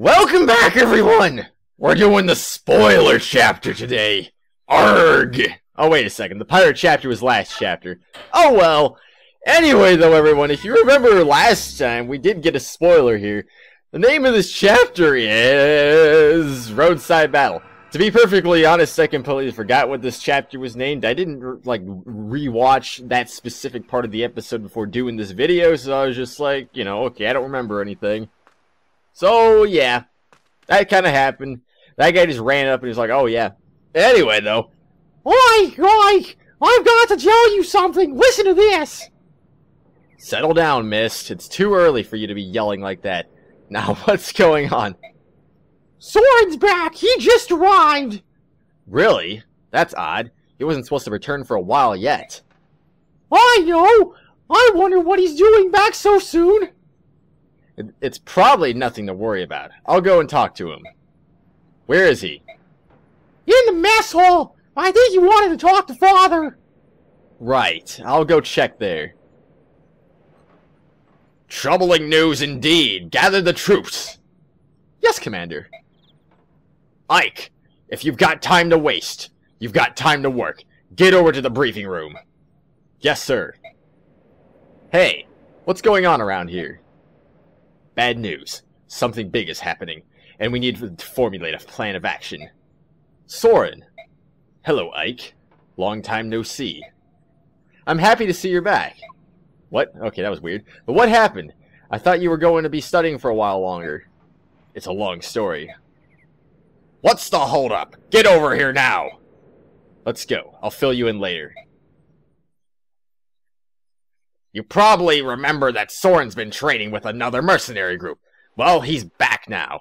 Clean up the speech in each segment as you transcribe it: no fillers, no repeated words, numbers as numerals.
Welcome back, everyone! We're doing the spoiler chapter today. Arg! Oh, wait a second. The pirate chapter was last chapter. Oh, well. Anyway, though, everyone, if you remember last time, we did get a spoiler here. The name of this chapter is Roadside Battle. To be perfectly honest, I completely forgot what this chapter was named. I didn't, rewatch that specific part of the episode before doing this video, so I was just like, okay, I don't remember anything. So, yeah, that kind of happened. That guy just ran up and he's like, oh, yeah. Anyway, though. Oi! I've got to tell you something! Listen to this! Settle down, Mist. It's too early for you to be yelling like that. Now, what's going on? Sōen's back! He just arrived! Really? That's odd. He wasn't supposed to return for a while yet. I know! I wonder what he's doing back so soon! It's probably nothing to worry about. I'll go and talk to him. Where is he? In the mess hall! I think he wanted to talk to Father! Right. I'll go check there. Troubling news indeed. Gather the troops. Yes, Commander. Ike, if you've got time to waste, you've got time to work. Get over to the briefing room. Yes, sir. Hey, what's going on around here? Bad news. Something big is happening, and we need to formulate a plan of action. Sōen. Hello, Ike. Long time no see. I'm happy to see you're back. What? Okay, that was weird. But what happened? I thought you were going to be studying for a while longer. It's a long story. What's the holdup? Get over here now! Let's go. I'll fill you in later. You probably remember that Sōen's been training with another mercenary group. Well, he's back now.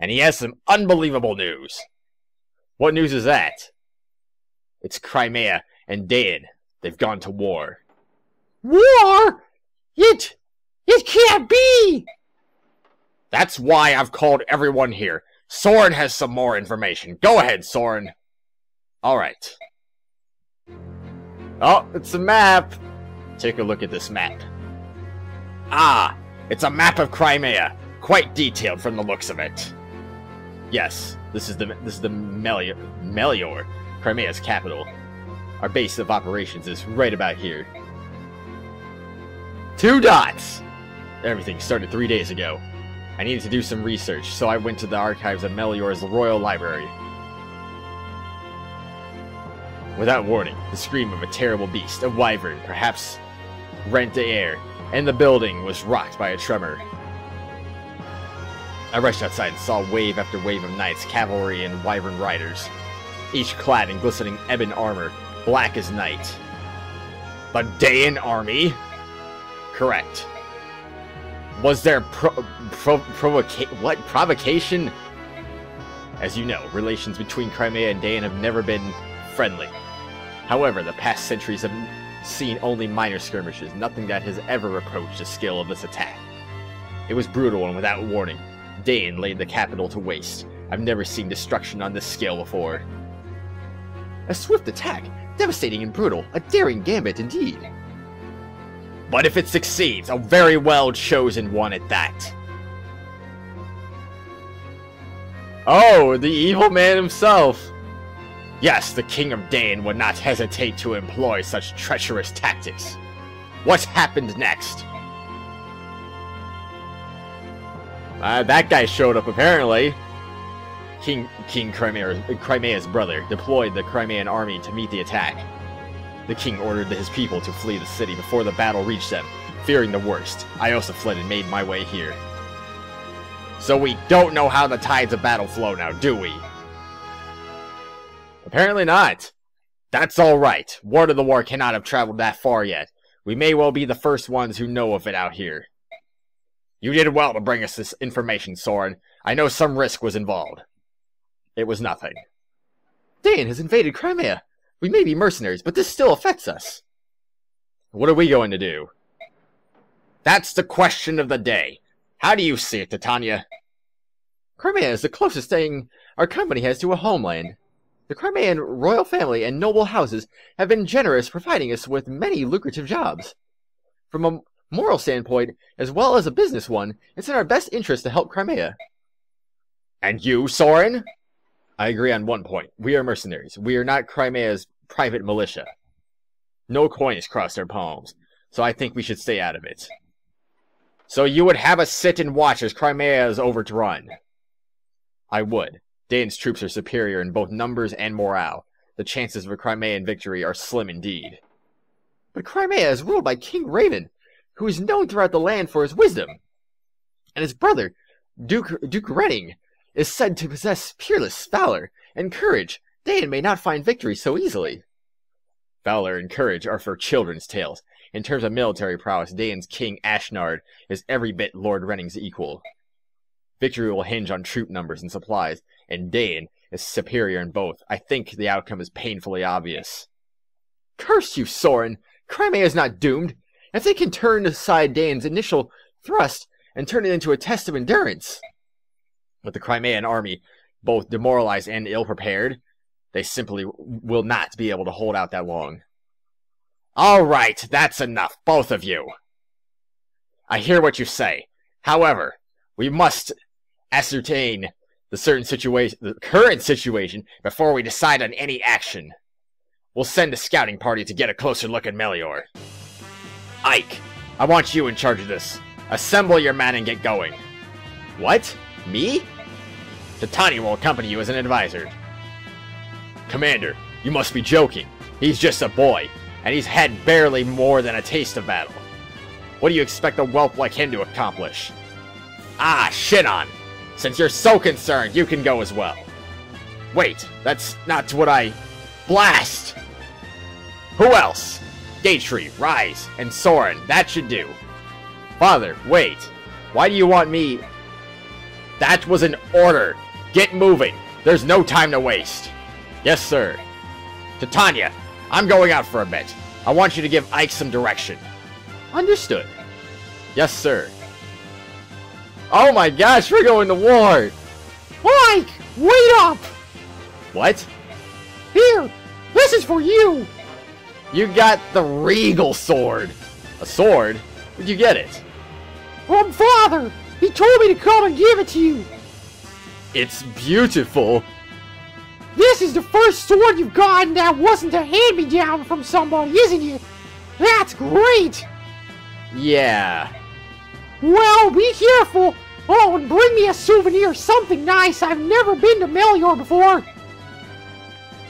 And he has some unbelievable news. What news is that? It's Crimea and Dan. They've gone to war. War? It can't be! That's why I've called everyone here. Sōen has some more information. Go ahead, Sōen. Alright. Oh, it's a map. Take a look at this map. Ah, it's a map of Crimea. Quite detailed from the looks of it. Yes, this is the Melior, Crimea's capital. Our base of operations is right about here. 2 dots! Everything started 3 days ago. I needed to do some research, so I went to the archives of Melior's Royal Library. Without warning, the scream of a terrible beast, a wyvern, perhaps, rent the air, and the building was rocked by a tremor. I rushed outside and saw wave after wave of knights, cavalry, and wyvern riders, each clad in glistening ebon armor, black as night. The Daein army? Correct. Was there provocation? As you know, relations between Crimea and Daein have never been friendly. However, the past centuries have seen only minor skirmishes, nothing that has ever approached the skill of this attack. It was brutal and without warning. Daein laid the capital to waste. I've never seen destruction on this scale before. A swift attack, devastating and brutal, a daring gambit indeed. But if it succeeds, a very well chosen one at that. Oh, the evil man himself. Yes, the King of Daein would not hesitate to employ such treacherous tactics. What happened next? That guy showed up apparently. King Crimea's brother deployed the Crimean army to meet the attack. The king ordered his people to flee the city before the battle reached them. Fearing the worst, I also fled and made my way here. So we don't know how the tides of battle flow now, do we? Apparently not. That's alright. Word of the war cannot have traveled that far yet. We may well be the first ones who know of it out here. You did well to bring us this information, Sōen. I know some risk was involved. It was nothing. Daein has invaded Crimea. We may be mercenaries, but this still affects us. What are we going to do? That's the question of the day. How do you see it, Titania? Crimea is the closest thing our company has to a homeland. The Crimean royal family and noble houses have been generous, providing us with many lucrative jobs. From a moral standpoint, as well as a business one, it's in our best interest to help Crimea. And you, Sōen? I agree on one point. We are mercenaries. We are not Crimea's private militia. No coin has crossed our palms, so I think we should stay out of it. So you would have us sit and watch as Crimea is overrun? I would. Dane's troops are superior in both numbers and morale. The chances of a Crimean victory are slim indeed. But Crimea is ruled by King Raven, who is known throughout the land for his wisdom. And his brother, Duke Renning, is said to possess peerless valor and courage. Dane may not find victory so easily. Valor and courage are for children's tales. In terms of military prowess, Dane's King Ashnard is every bit Lord Renning's equal. Victory will hinge on troop numbers and supplies, and Dane is superior in both. I think the outcome is painfully obvious. Curse you, Sōen! Crimea is not doomed. If they can turn aside Dane's initial thrust and turn it into a test of endurance. With the Crimean army both demoralized and ill-prepared, they simply will not be able to hold out that long. All right, that's enough, both of you. I hear what you say. However, we must ascertain the current situation before we decide on any action. We'll send a scouting party to get a closer look at Melior. Ike, I want you in charge of this. Assemble your men and get going. What? Me? Titania will accompany you as an advisor. Commander, you must be joking. He's just a boy, and he's had barely more than a taste of battle. What do you expect a whelp like him to accomplish? Ah, shit on! Since you're so concerned, you can go as well. Wait, that's not what I... Blast! Who else? Gatry, Rise, and Sōen, that should do. Father, wait. Why do you want me... That was an order. Get moving. There's no time to waste. Yes, sir. Titania, I'm going out for a bit. I want you to give Ike some direction. Understood. Yes, sir. Oh my gosh, we're going to war! Ike, wait up! What? Here, this is for you! You got the regal sword. A sword? Where'd you get it? From Father! He told me to come and give it to you! It's beautiful! This is the first sword you've gotten that wasn't a hand-me-down from somebody, isn't it? That's great! Yeah. Well, be careful! Oh, and bring me a souvenir, something nice. I've never been to Melior before.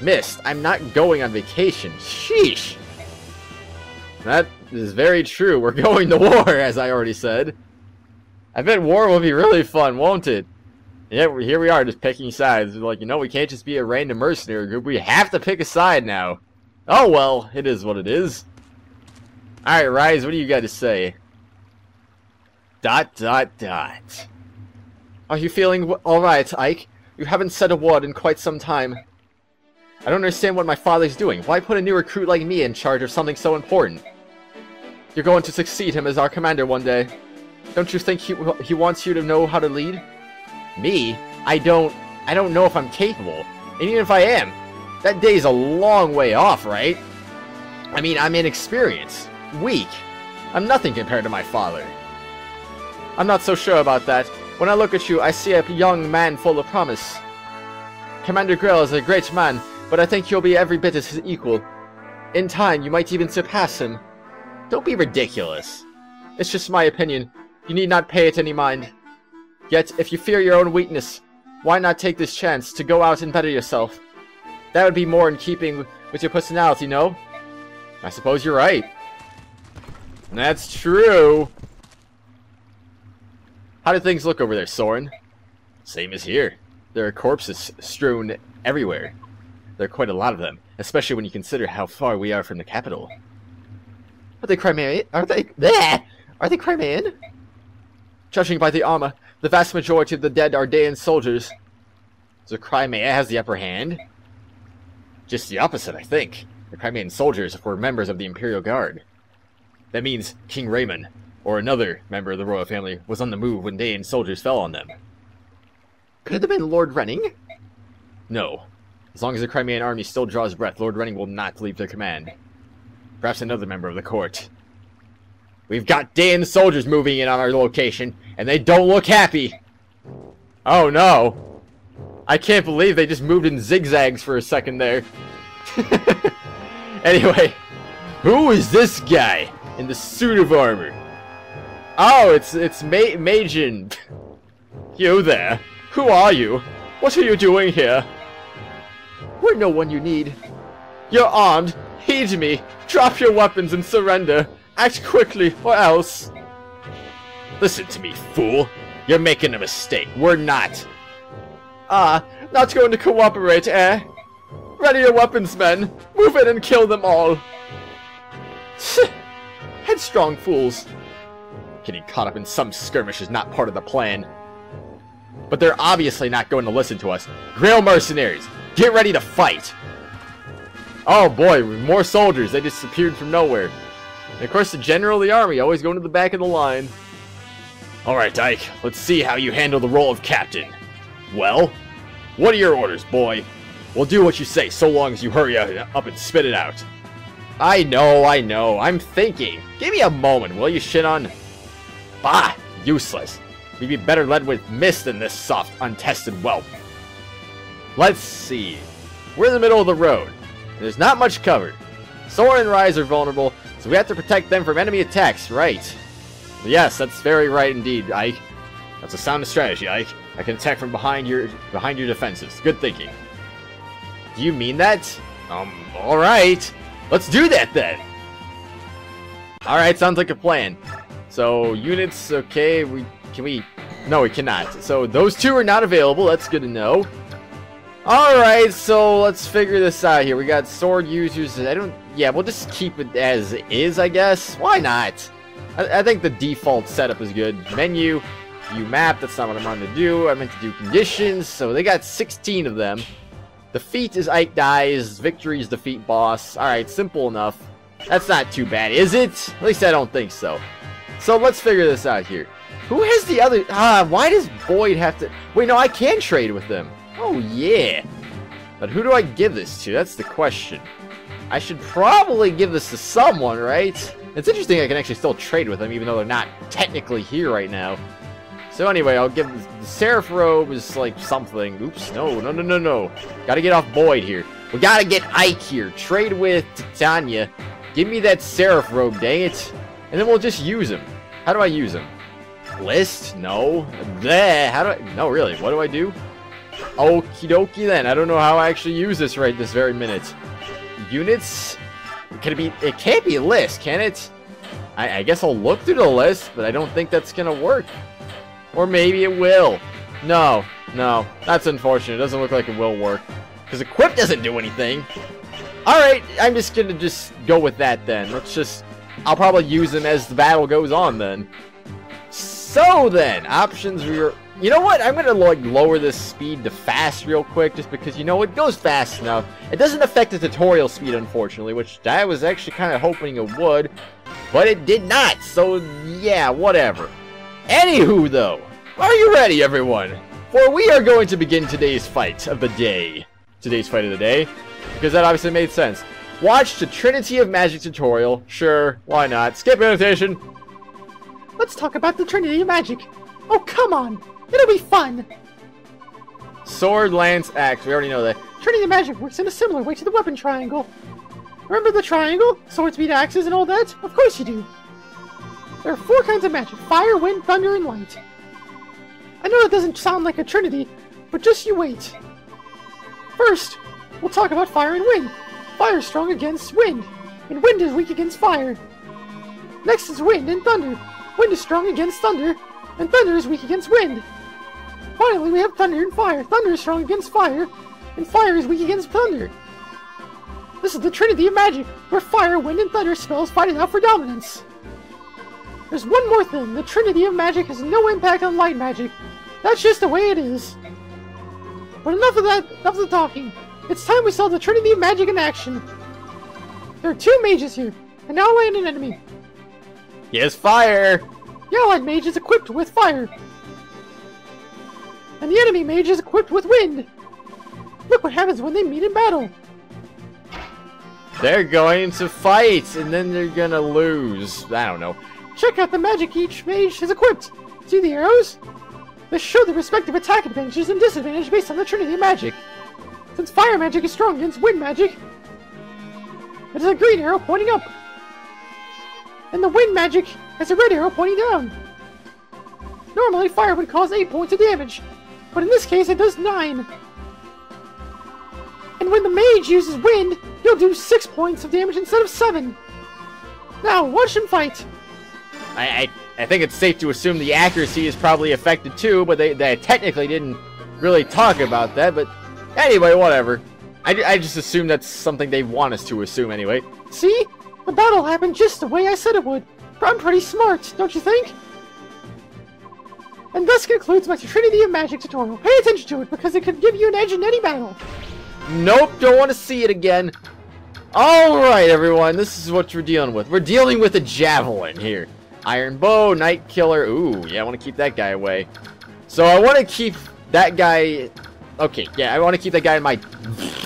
Mist, I'm not going on vacation. Sheesh. That is very true. We're going to war, as I already said. I bet war will be really fun, won't it? Yeah, here we are, just picking sides. We're like, you know, we can't just be a random mercenary group. We have to pick a side now. Oh, well, it is what it is. Alright, Rise, what do you got to say? ... Are you feeling alright, Ike? You haven't said a word in quite some time. I don't understand what my father's doing. Why put a new recruit like me in charge of something so important? You're going to succeed him as our commander one day. Don't you think he wants you to know how to lead? Me? I don't know if I'm capable. And even if I am, that day's a long way off, right? I mean, I'm inexperienced. Weak. I'm nothing compared to my father. I'm not so sure about that. When I look at you, I see a young man full of promise. Commander Grell is a great man, but I think you'll be every bit as his equal. In time, you might even surpass him. Don't be ridiculous. It's just my opinion. You need not pay it any mind. Yet, if you fear your own weakness, why not take this chance to go out and better yourself? That would be more in keeping with your personality, no? I suppose you're right. That's true. How do things look over there, Sōen? Same as here. There are corpses strewn everywhere. There are quite a lot of them, especially when you consider how far we are from the capital. Are they Crimean? Are they Crimean? Judging by the armor, the vast majority of the dead are Daean soldiers. So Crimea has the upper hand? Just the opposite, I think. The Crimean soldiers were members of the Imperial Guard. That means King Raymond, or another member of the royal family, was on the move when Daean soldiers fell on them. Could it have been Lord Renning? No. As long as the Crimean army still draws breath, Lord Renning will not leave their command. Perhaps another member of the court. We've got Daean soldiers moving in on our location, and they don't look happy! Oh no! I can't believe they just moved in zigzags for a second there. Anyway, who is this guy in the suit of armor? Oh, it's Majin. You there. Who are you? What are you doing here? We're no one you need. You're armed. Heed me. Drop your weapons and surrender. Act quickly, or else. Listen to me, fool. You're making a mistake. We're not. Not going to cooperate, eh? Ready your weapons, men. Move in and kill them all. Headstrong fools. Getting caught up in some skirmish is not part of the plan. But they're obviously not going to listen to us. Grail mercenaries, get ready to fight. Oh boy, more soldiers. They just appeared from nowhere. And of course the general of the army always going to the back of the line. Alright, Ike, let's see how you handle the role of captain. Well, what are your orders, boy? We'll do what you say, so long as you hurry up and spit it out. I know, I'm thinking. Give me a moment, will you, Shinon? Bah, useless. We'd be better led with mist than this soft, untested whelp. Let's see. We're in the middle of the road. And there's not much covered. Sōen and Rise are vulnerable, so we have to protect them from enemy attacks, right? Yes, that's very right indeed, Ike. That's a sound strategy, Ike. I can attack from behind your defenses. Good thinking. Do you mean that? Alright. Let's do that then. Alright, sounds like a plan. So, units, okay, no, we cannot. So, those two are not available, that's good to know. Alright, so let's figure this out here. We got sword users, yeah, we'll just keep it as is, I guess. Why not? I think the default setup is good. Menu, view map, that's not what I'm trying to do. I meant to do conditions, so they got 16 of them. Defeat is Ike dies, victory is defeat boss. Alright, simple enough. That's not too bad, is it? At least I don't think so. So let's figure this out here. Who has the other... why does Boyd have to... Wait, no, I can trade with them. Oh, yeah. But who do I give this to? That's the question. I should probably give this to someone, right? It's interesting I can actually still trade with them, even though they're not technically here right now. So anyway, I'll give the Seraph Robe is like something. Oops, no. Gotta get off Boyd here. We gotta get Ike here. Trade with Titania. Give me that Seraph Robe, dang it. And then we'll just use him. How do I use him? List? No. There. How do I... No, really. What do I do? Okie dokie then. I don't know how I actually use this right this very minute. Units? Can it be... It can't be a list, can it? I guess I'll look through the list, but I don't think that's gonna work. Or maybe it will. No. That's unfortunate. It doesn't look like it will work. Because equip doesn't do anything. Alright, I'm just gonna go with that then. Let's just... I'll probably use them as the battle goes on then. So then, options were... You know what? I'm gonna like lower this speed to fast real quick, just because, you know, it goes fast enough. It doesn't affect the tutorial speed, unfortunately, which I was actually kind of hoping it would. But it did not, so yeah, whatever. Anywho, though, are you ready, everyone? For we are going to begin today's fight of the day. Today's fight of the day, because that obviously made sense. Watch the Trinity of Magic tutorial. Sure, why not? Skip annotation. Let's talk about the Trinity of Magic. Oh, come on. It'll be fun. Sword, lance, axe. We already know that. Trinity of Magic works in a similar way to the weapon triangle. Remember the triangle? Sword, speed, axes, and all that? Of course you do. There are 4 kinds of magic. Fire, wind, thunder, and light. I know that doesn't sound like a trinity, but just you wait. First, we'll talk about fire and wind. Fire is strong against wind, and wind is weak against fire. Next is wind and thunder. Wind is strong against thunder, and thunder is weak against wind. Finally, we have thunder and fire. Thunder is strong against fire, and fire is weak against thunder. This is the Trinity of Magic, where fire, wind, and thunder spells fight it out for dominance. There's one more thing. The Trinity of Magic has no impact on light magic. That's just the way it is. But enough of that, enough of the talking. It's time we saw the Trinity of Magic in action. There are 2 mages here, an ally and an enemy. Yes, fire! The allied mage is equipped with fire. And the enemy mage is equipped with wind. Look what happens when they meet in battle. They're going to fight, and then they're gonna lose. I don't know. Check out the magic each mage is equipped. See the arrows? This show the respective attack advantages and disadvantages based on the Trinity of Magic. Since fire magic is strong against wind magic, it is a green arrow pointing up. And the wind magic has a red arrow pointing down. Normally, fire would cause 8 points of damage, but in this case it does 9. And when the mage uses wind, he'll do 6 points of damage instead of 7. Now, watch him fight. I think it's safe to assume the accuracy is probably affected too, but they technically didn't really talk about that, but anyway, whatever. I just assume that's something they want us to assume anyway. See? The battle happened just the way I said it would. I'm pretty smart, don't you think? And thus concludes my Trinity of Magic tutorial. Pay attention to it, because it could give you an edge in any battle. Nope, don't want to see it again. Alright, everyone, this is what we're dealing with. We're dealing with a javelin here. Iron Bow, Night Killer. Ooh, yeah, I want to keep that guy away. So I want to keep that guy... Okay, yeah, I want to keep that guy in my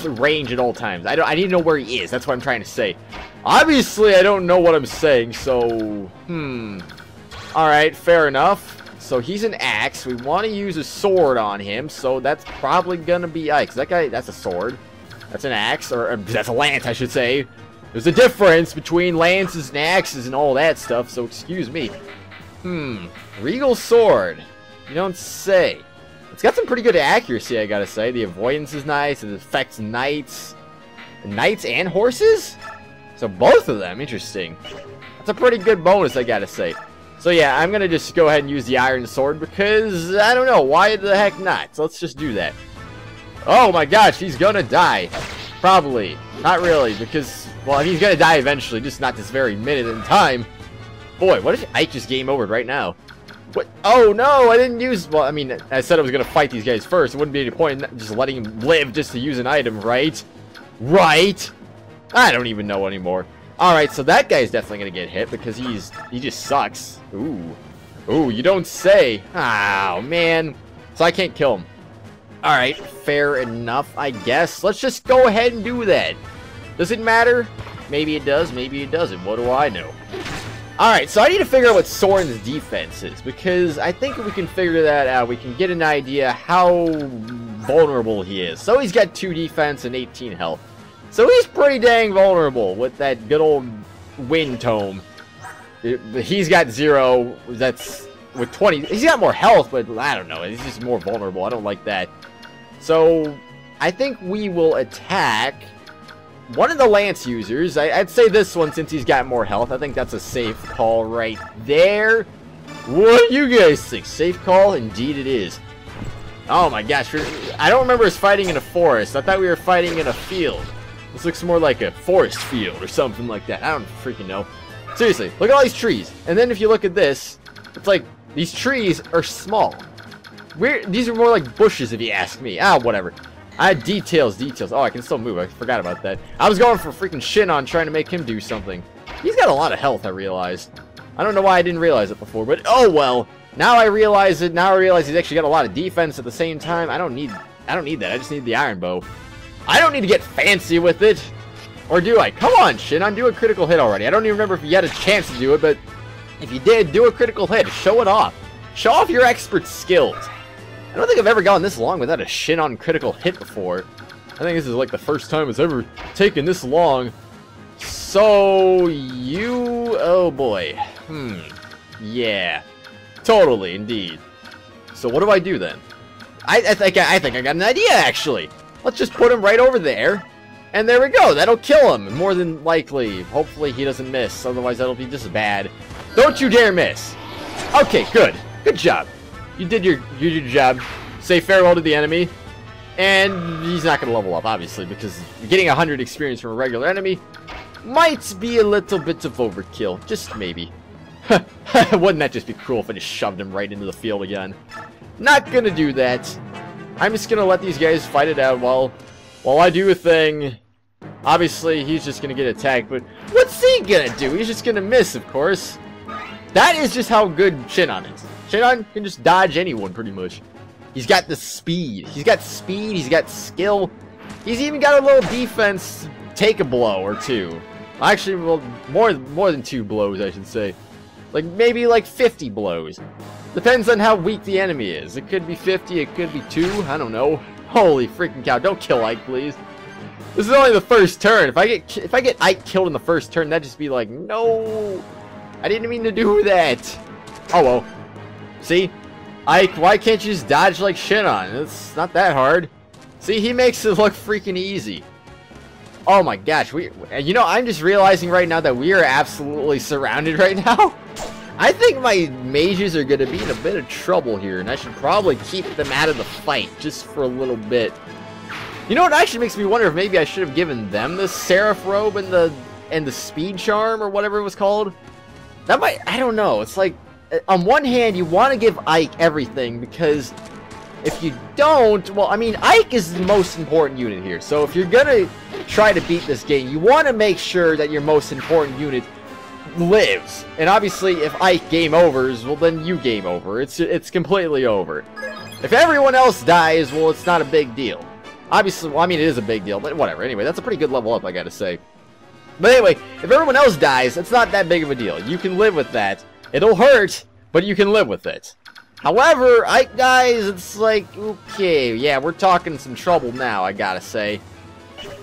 range at all times. I need to know where he is. That's what I'm trying to say. Obviously, I don't know what I'm saying, so... Alright, fair enough. So he's an axe. We want to use a sword on him, so that's probably gonna be Ike. That guy, that's a sword. That's an axe, or that's a lance, I should say. There's a difference between lances and axes and all that stuff, so excuse me. Regal sword. You don't say. It's got some pretty good accuracy, I gotta say. The avoidance is nice. It affects knights. Knights and horses? So both of them, interesting. That's a pretty good bonus, I gotta say. So yeah, I'm gonna just go ahead and use the iron sword because, I don't know, why the heck not? So let's just do that. Oh my gosh, he's gonna die. Probably. Not really, because, well, he's gonna die eventually, just not this very minute in time. Boy, what if Ike just game overed right now? What? Oh no, I didn't use, well, I mean, I said I was gonna fight these guys first. It wouldn't be any point in just letting him live just to use an item, right? Right? I don't even know anymore. Alright, so that guy's definitely gonna get hit because he just sucks. Ooh. Ooh, you don't say. Oh, man. So I can't kill him. Alright, fair enough, I guess. Let's just go ahead and do that. Does it matter? Maybe it does, maybe it doesn't. What do I know? Alright, so I need to figure out what Sōen's defense is, because I think if we can figure that out, we can get an idea how vulnerable he is. So he's got 2 defense and 18 health. So he's pretty dang vulnerable with that good old wind tome. He's got 0, that's with 20. He's got more health, but I don't know. He's just more vulnerable. I don't like that. So I think we will attack one of the lance users. I'd say this one since he's got more health. I think that's a safe call right there. What do you guys think? Safe call? Indeed it is. Oh my gosh. I don't remember us fighting in a forest. I thought we were fighting in a field. This looks more like a forest field or something like that. I don't freaking know. Seriously, look at all these trees. And then if you look at this, it's like these trees are small. These are more like bushes if you ask me. Ah, whatever. Details. Oh, I can still move. I forgot about that. I was going for freaking Shinon trying to make him do something. He's got a lot of health, I realized. I don't know why I didn't realize it before, but oh well. Now I realize it. Now I realize he's actually got a lot of defense at the same time. I don't need that. I just need the iron bow. I don't need to get fancy with it. Or do I? Come on, Shinon, do a critical hit already. I don't even remember if you had a chance to do it, but if you did, do a critical hit. Show it off. Show off your expert skills. I don't think I've ever gone this long without a Shinon critical hit before. I think this is like the first time it's ever taken this long. So, you... Oh, boy. Yeah. Totally, indeed. So what do I do then? I think I got an idea, actually. Let's just put him right over there. And there we go. That'll kill him, more than likely. Hopefully he doesn't miss. Otherwise, that'll be just bad. Don't you dare miss. Okay, good. Good job. You did your job. Say farewell to the enemy. And he's not going to level up, obviously, because getting 100 experience from a regular enemy might be a little bit of overkill. Just maybe. Wouldn't that just be cruel if I just shoved him right into the field again? Not going to do that. I'm just going to let these guys fight it out while I do a thing. Obviously, he's just going to get attacked, but what's he going to do? He's just going to miss, of course. That is just how good Shinon is. Shinon can just dodge anyone, pretty much. He's got the speed. He's got speed. He's got skill. He's even got a little defense. Take a blow or 2. Actually, well, more than 2 blows, I should say. Like, maybe like 50 blows. Depends on how weak the enemy is. It could be 50, it could be 2, I don't know. Holy freaking cow, don't kill Ike, please. This is only the first turn. If I get Ike killed in the first turn, that'd just be like, no! I didn't mean to do that! Oh well. See? Ike, why can't you just dodge like Shinon? It's not that hard. See, he makes it look freaking easy. Oh my gosh, you know, I'm just realizing right now that we are absolutely surrounded right now. I think my mages are going to be in a bit of trouble here, and I should probably keep them out of the fight just for a little bit. You know what actually makes me wonder if maybe I should have given them the Seraph Robe and the Speed Charm or whatever it was called. That might, I don't know. It's like, on one hand, you want to give Ike everything because if you don't, well, I mean, Ike is the most important unit here. So if you're going to try to beat this game, you want to make sure that your most important unit lives. And obviously, if Ike game overs, well, then you game over. It's completely over. If everyone else dies, well, it's not a big deal. Obviously, well, I mean, it is a big deal, but whatever. Anyway, that's a pretty good level up, I gotta say. But anyway, if everyone else dies, it's not that big of a deal. You can live with that. It'll hurt, but you can live with it. However, Ike dies, it's like, okay, yeah, we're talking some trouble now, I gotta say.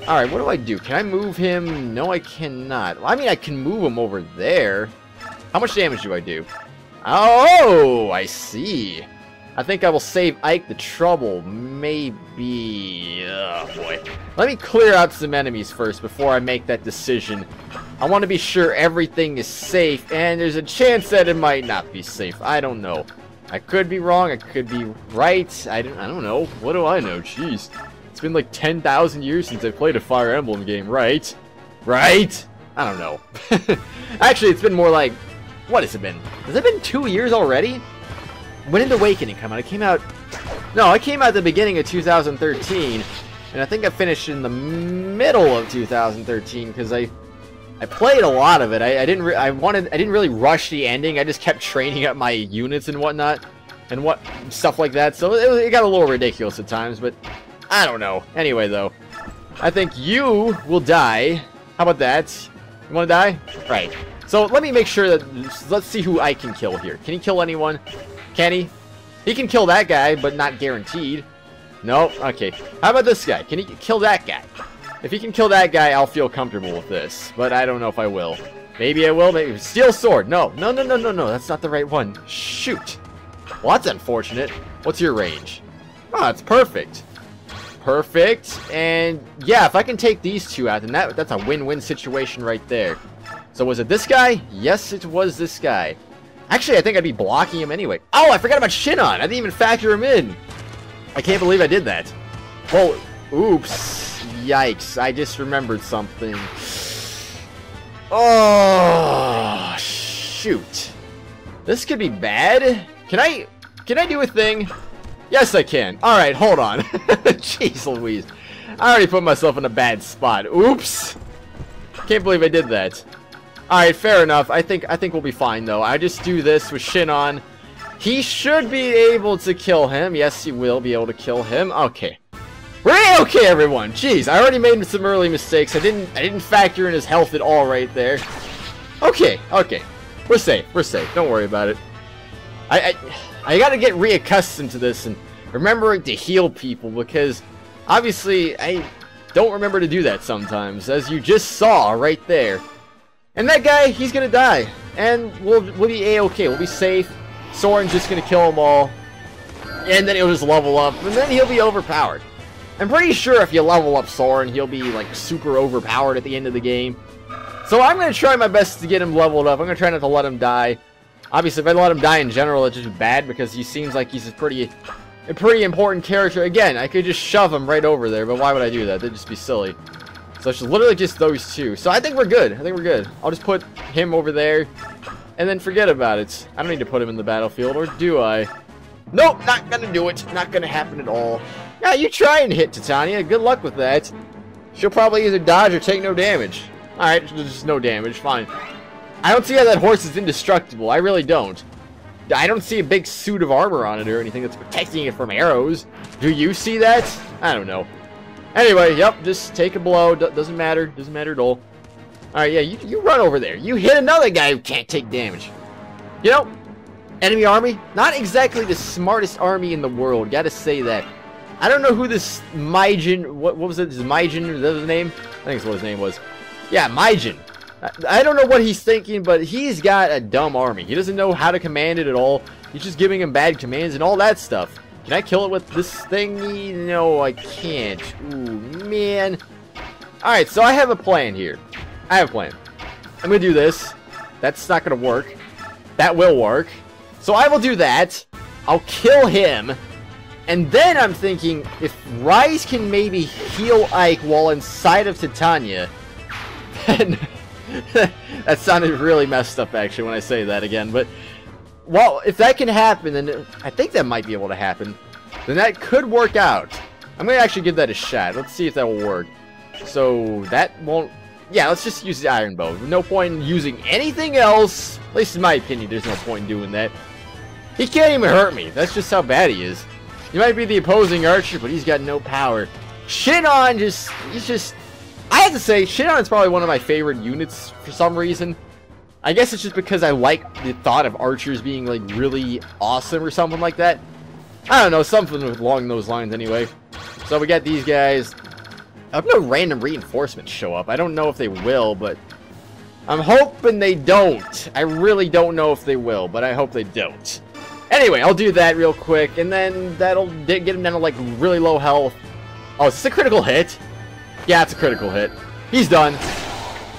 Alright, what do I do? Can I move him? No, I cannot. Well, I mean, I can move him over there. How much damage do I do? Oh, I see. I think I will save Ike the trouble. Maybe... oh, boy. Let me clear out some enemies first before I make that decision. I want to be sure everything is safe, and there's a chance that it might not be safe. I don't know. I could be wrong, I could be right, I don't know. What do I know? Jeez. It's been like 10,000 years since I played a Fire Emblem game, right? Right? I don't know. Actually, it's been more like... what has it been? Has it been 2 years already? When did Awakening come out? It came out... no, it came out at the beginning of 2013. And I think I finished in the middle of 2013 because I played a lot of it. I didn't really rush the ending. I just kept training up my units and whatnot, and stuff like that. So it got a little ridiculous at times, but I don't know. Anyway, though, I think you will die. How about that? You want to die? Right. So let me make sure that let's see who I can kill here. Can he kill anyone? Can he? He can kill that guy, but not guaranteed. No. Okay. How about this guy? Can he kill that guy? If he can kill that guy, I'll feel comfortable with this. But I don't know if I will. Maybe I will. Maybe. Steel sword. No. No, no, no, no, no. That's not the right one. Shoot. Well, that's unfortunate. What's your range? Oh, it's perfect. Perfect. And, yeah, if I can take these two out, then that's a win-win situation right there. So was it this guy? Yes, it was this guy. Actually, I think I'd be blocking him anyway. Oh, I forgot about Shinon. I didn't even factor him in. I can't believe I did that. Well, oops. Yikes, I just remembered something. Oh, shoot. This could be bad. Can I do a thing? Yes, I can. Alright, hold on. Jeez Louise. I already put myself in a bad spot. Oops. Can't believe I did that. Alright, fair enough. I think we'll be fine, though. I just do this with Shinon. He should be able to kill him. Yes, he will be able to kill him. Okay. We're okay, everyone. Jeez, I already made some early mistakes. I didn't factor in his health at all right there. Okay, okay. We're safe. We're safe. Don't worry about it. I gotta get reaccustomed to this and remembering to heal people because obviously I don't remember to do that sometimes, as you just saw right there. And that guy, he's gonna die, and we'll be a-okay. We'll be safe. Sōen's just gonna kill them all, and then he'll just level up, and then he'll be overpowered. I'm pretty sure if you level up Sōen, he'll be, like, super overpowered at the end of the game. So I'm going to try my best to get him leveled up. I'm going to try not to let him die. Obviously, if I let him die in general, it's just bad, because he seems like he's a pretty important character. Again, I could just shove him right over there, but why would I do that? That'd just be silly. So it's literally just those two. So I think we're good. I think we're good. I'll just put him over there, and then forget about it. I don't need to put him in the battlefield, or do I? Nope, not gonna do it. Not gonna happen at all. Yeah, you try and hit Titania. Good luck with that. She'll probably either dodge or take no damage. Alright, just no damage. Fine. I don't see how that horse is indestructible. I really don't. I don't see a big suit of armor on it or anything that's protecting it from arrows. Do you see that? I don't know. Anyway, yep, just take a blow. Doesn't matter. Doesn't matter at all. Alright, yeah, you run over there. You hit another guy who can't take damage. You know, enemy army, not exactly the smartest army in the world, gotta say that. I don't know who this Maijin, what was it, this Maijin, is that his name? I think that's what his name was. Yeah, Maijin. I don't know what he's thinking, but he's got a dumb army. He doesn't know how to command it at all. He's just giving him bad commands and all that stuff. Can I kill it with this thingy? No, I can't. Ooh, man. Alright, so I have a plan here. I have a plan. I'm going to do this. That's not going to work. That will work. So I will do that. I'll kill him. And then I'm thinking, if Rise can maybe heal Ike while inside of Titania, then... that sounded really messed up, actually, when I say that again. But, well, if that can happen, then I think that might be able to happen. Then that could work out. I'm going to actually give that a shot. Let's see if that will work. So, that won't... Yeah, let's just use the Iron Bow. No point in using anything else. At least in my opinion, there's no point in doing that. He can't even hurt me. That's just how bad he is. He might be the opposing archer, but he's got no power. Shinon he's just... I have to say, Shinon is probably one of my favorite units for some reason. I guess it's just because I like the thought of archers being, like, really awesome or something like that. I don't know, something along those lines anyway. So we got these guys. I hope no random reinforcements show up. I don't know if they will, but I'm hoping they don't. I really don't know if they will, but I hope they don't. Anyway, I'll do that real quick, and then that'll get him down to, like, really low health. Oh, is this a critical hit? Yeah, it's a critical hit. He's done.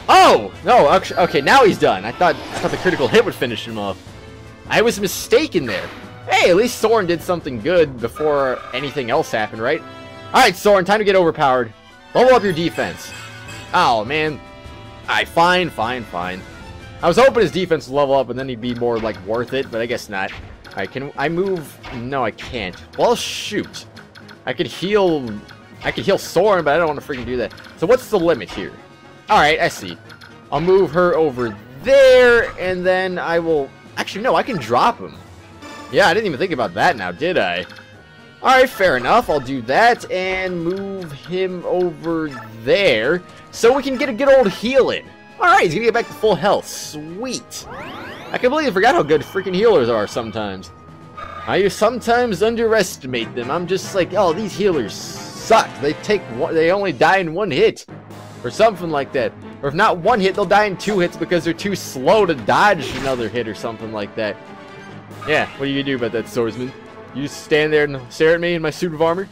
Oh! No, okay, now he's done. I thought the critical hit would finish him off. I was mistaken there. Hey, at least Sōen did something good before anything else happened, right? Alright, Sōen, time to get overpowered. Level up your defense. Oh, man. Alright, fine. I was hoping his defense would level up and then he'd be more, like, worth it, but I guess not. Alright, can I move? No, I can't. Well, shoot. I could heal Sōen, but I don't want to freaking do that. So what's the limit here? Alright, I see. I'll move her over there, and then I will... Actually, no, I can drop him. Yeah, I didn't even think about that now, did I? Alright, fair enough. I'll do that, and move him over there, so we can get a good old heal in. Alright, he's gonna get back to full health. Sweet. I completely forgot how good freaking healers are sometimes. I sometimes underestimate them. I'm just like, oh, these healers suck. They only die in one hit. Or something like that. Or if not one hit, they'll die in 2 hits because they're too slow to dodge another hit or something like that. Yeah, what do you do about that, swordsman? You just stand there and stare at me in my suit of armor?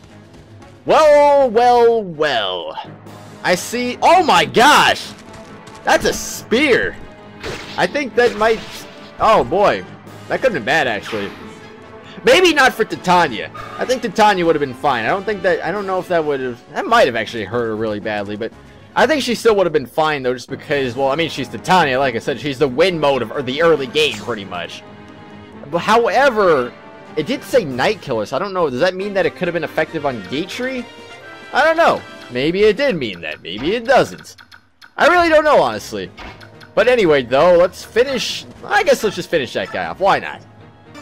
Well. I see... Oh my gosh! That's a spear! I think that might... Oh boy. That could have been bad, actually. Maybe not for Titania. I think Titania would have been fine. I don't know if that would have... That might have actually hurt her really badly, but... I think she still would have been fine, though, just because, well, I mean, she's Titania, like I said, she's the win mode of the early game, pretty much. But, however, it did say Night Killer, so I don't know, does that mean that it could have been effective on Gatry? I don't know. Maybe it did mean that. Maybe it doesn't. I really don't know, honestly. But anyway, though, let's finish... I guess let's just finish that guy off. Why not?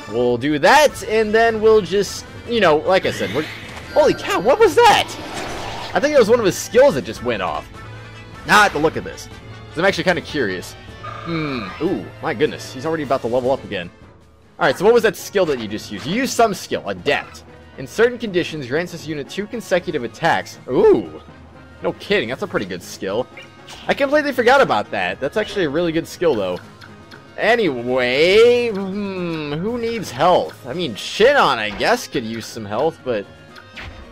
We'll do that, and then we'll just, you know, like I said, holy cow, what was that? I think it was one of his skills that just went off. Now I have to look at this, because I'm actually kind of curious. Ooh, my goodness, he's already about to level up again. Alright, so what was that skill that you just used? You used some skill, Adept. In certain conditions, grants this unit 2 consecutive attacks. Ooh, no kidding, that's a pretty good skill. I completely forgot about that. That's actually a really good skill, though. Anyway, who needs health? I mean, Shinon, I guess, could use some health, but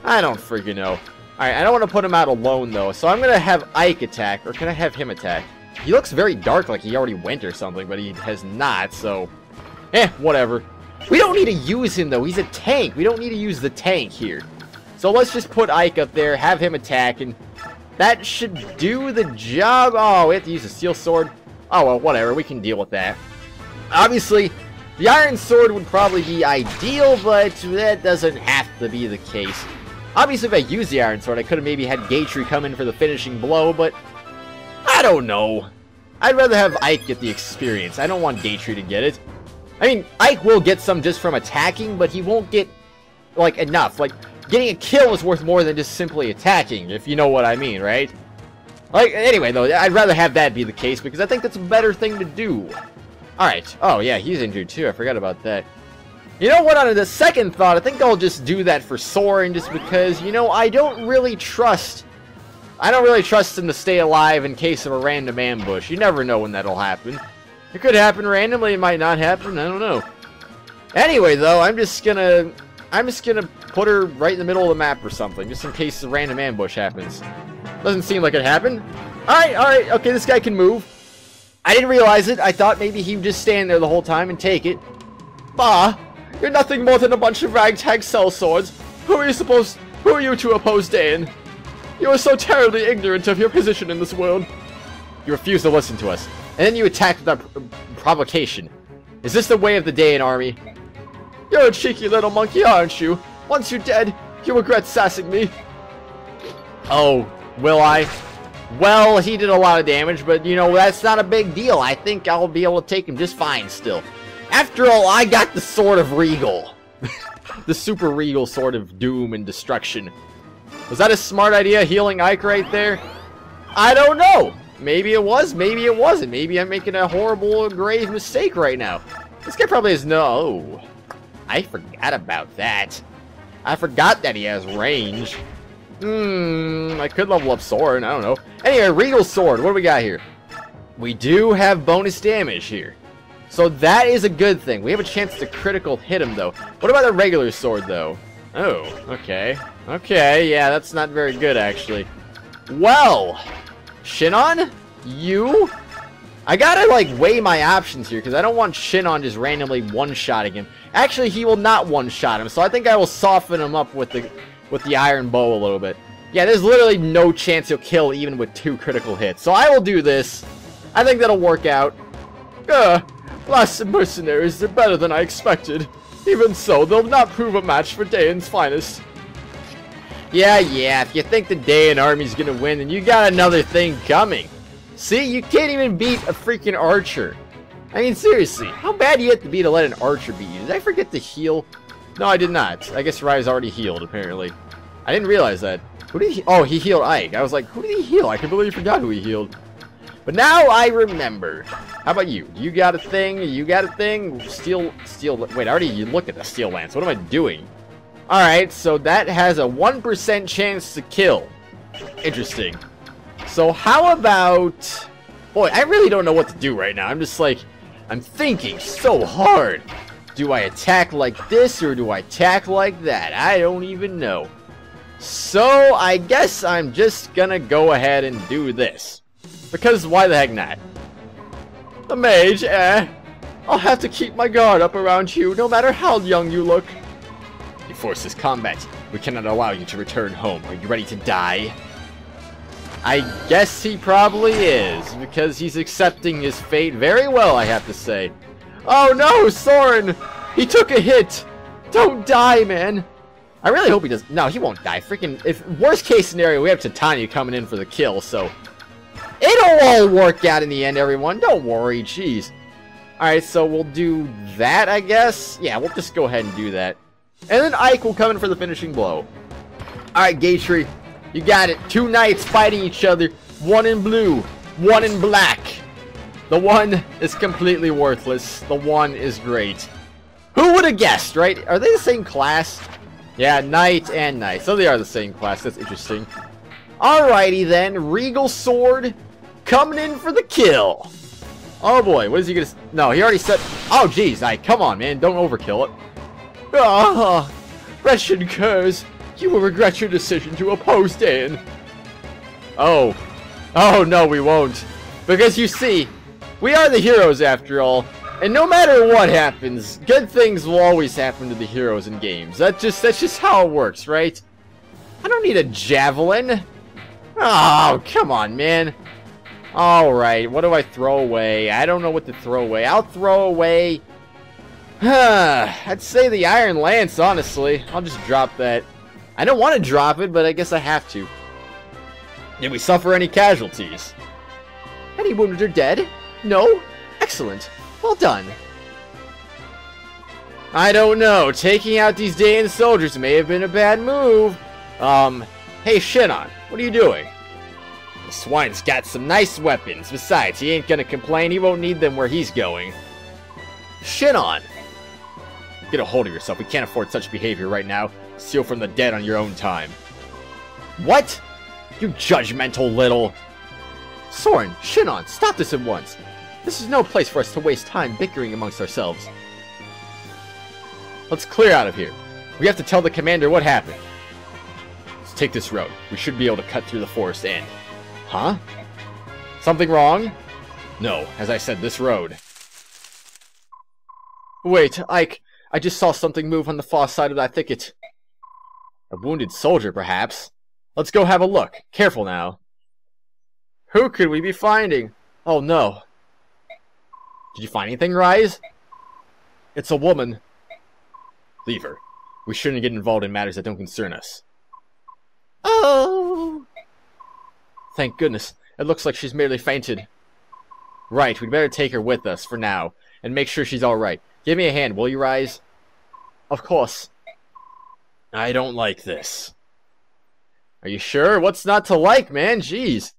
I don't freaking know. Alright, I don't want to put him out alone, though, so I'm going to have Ike attack, or can I have him attack? He looks very dark, like he already went or something, but he has not, so... whatever. We don't need to use him, though. He's a tank. We don't need to use the tank here. So let's just put Ike up there, have him attack, and that should do the job. Oh, we have to use a steel sword. Oh, well, whatever. We can deal with that. Obviously, the iron sword would probably be ideal, but that doesn't have to be the case. Obviously, if I used the iron sword, I could have maybe had Gatry come in for the finishing blow, but I don't know. I'd rather have Ike get the experience. I don't want Gatry to get it. I mean, Ike will get some just from attacking, but he won't get, like, enough. Like, getting a kill is worth more than just simply attacking, if you know what I mean, right? Like, anyway, though, I'd rather have that be the case, because I think that's a better thing to do. Alright. Oh, yeah, he's injured too. I forgot about that. You know what, on the second thought, I think I'll just do that for Sōen just because, you know, I don't really trust him to stay alive in case of a random ambush. You never know when that'll happen. It could happen randomly, it might not happen, I don't know. Anyway, though, I'm just gonna put her right in the middle of the map or something, just in case a random ambush happens. Doesn't seem like it happened. Alright, okay, this guy can move. I didn't realize it. I thought maybe he would just stand there the whole time and take it. Bah! You're nothing more than a bunch of ragtag cell swords. Who are you to oppose Daen? You are so terribly ignorant of your position in this world. You refuse to listen to us, and then you attack without provocation. Is this the way of the Daen army? You're a cheeky little monkey, aren't you? Once you're dead, you'll regret sassing me. Oh, will I? Well, he did a lot of damage, but, you know, that's not a big deal. I think I'll be able to take him just fine still. After all, I got the Sword of Regal. The super regal Sword of Doom and Destruction. Was that a smart idea, healing Ike right there? I don't know. Maybe it was, maybe it wasn't. Maybe I'm making a horrible, grave mistake right now. This guy probably has no... I forgot about that. I forgot that he has range. I could level up Sōen, I don't know. Anyway, Regal Sword, what do we got here? We do have bonus damage here. So that is a good thing. We have a chance to critical hit him, though. What about the regular sword, though? Oh, okay. Okay, yeah, that's not very good, actually. Well, Shinon? You? I gotta, like, weigh my options here, because I don't want Shinon just randomly one-shotting him. Actually, he will not one-shot him, so I think I will soften him up with the iron bow a little bit. Yeah, there's literally no chance he'll kill even with 2 critical hits. So I will do this. I think that'll work out. Blasted mercenaries are better than I expected. Even so, they'll not prove a match for Daen's finest. Yeah, if you think the Daen army's gonna win, then you got another thing coming. See, you can't even beat a freaking archer. I mean, seriously, how bad do you have to be to let an archer beat you? Did I forget to heal? No, I did not. I guess Rai's already healed, apparently. I didn't realize that. Who did he... Oh, he healed Ike. I was like, who did he heal? I completely forgot who he healed. But now I remember. How about you? You got a thing? You got a thing? Steel... Wait, I already looked at the steel lance. What am I doing? Alright, so that has a 1% chance to kill. Interesting. So how about... Boy, I really don't know what to do right now. I'm just like... I'm thinking so hard. Do I attack like this or do I attack like that? I don't even know. So I guess I'm just gonna go ahead and do this. Because why the heck not? The mage, I'll have to keep my guard up around you no matter how young you look. You force this combat. We cannot allow you to return home. Are you ready to die? I guess he probably is, because he's accepting his fate very well, I have to say. Oh no, Sōen! He took a hit! Don't die, man! I really hope he does. No, he won't die. Freaking, if worst case scenario, we have Titania coming in for the kill, so it'll all work out in the end, everyone. Don't worry, jeez. Alright, so we'll do that, I guess. Yeah, we'll just go ahead and do that. And then Ike will come in for the finishing blow. Alright, Gatry. You got it. 2 knights fighting each other. One in blue, one in black. The one is completely worthless. The one is great. Who would have guessed, right? Are they the same class? Yeah, knight and knight. So they are the same class. That's interesting. Alrighty then. Regal Sword coming in for the kill. Oh boy, what is he gonna... No, he already said... Oh jeez, come on, man. Don't overkill it. Ah, wretched curs. You will regret your decision to oppose Daen. Oh. Oh, no, we won't. Because you see, we are the heroes after all. And no matter what happens, good things will always happen to the heroes in games. That's just how it works, right? I don't need a javelin. Oh, come on, man. Alright, what do I throw away? I don't know what to throw away. I'll throw away... I'd say the Iron Lance, honestly. I'll just drop that. I don't want to drop it, but I guess I have to. Did we suffer any casualties? Any wounded are dead? No? Excellent. Well done. I don't know. Taking out these Daen soldiers may have been a bad move. Hey, Shinon, what are you doing? The swine's got some nice weapons. Besides, he ain't gonna complain. He won't need them where he's going. Shinon! Get a hold of yourself. We can't afford such behavior right now. Steal from the dead on your own time. What? You judgmental little... Sōen, Shinon, stop this at once. This is no place for us to waste time bickering amongst ourselves. Let's clear out of here. We have to tell the commander what happened. Let's take this road. We should be able to cut through the forest and... Huh? Something wrong? No, as I said, this road. Wait, Ike, I just saw something move on the far side of that thicket. A wounded soldier, perhaps. Let's go have a look. Careful now. Who could we be finding? Oh no. Did you find anything, Rise? It's a woman. Leave her. We shouldn't get involved in matters that don't concern us. Oh! Thank goodness. It looks like she's merely fainted. Right, we'd better take her with us for now, and make sure she's alright. Give me a hand, will you, Rise? Of course. I don't like this. Are you sure? What's not to like, man? Jeez.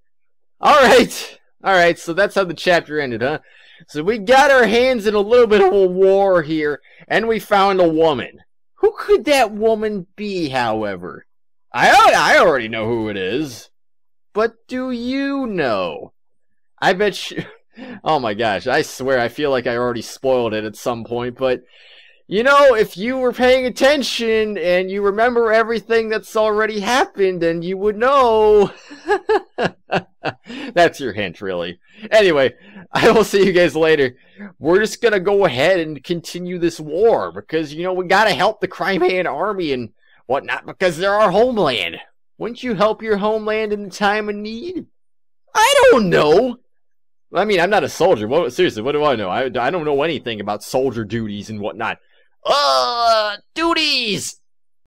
Alright. Alright, so that's how the chapter ended, huh? So we got our hands in a little bit of a war here, and we found a woman. Who could that woman be, however? I already know who it is. But do you know? I bet you... Oh my gosh, I swear I feel like I already spoiled it at some point, but... You know, if you were paying attention and you remember everything that's already happened, then you would know. That's your hint, really. Anyway, I will see you guys later. We're just gonna go ahead and continue this war, because, you know, we gotta help the Crimean army and whatnot, because they're our homeland. Wouldn't you help your homeland in the time of need? I don't know. I mean, I'm not a soldier. Seriously, what do I know? I don't know anything about soldier duties and whatnot. Duties!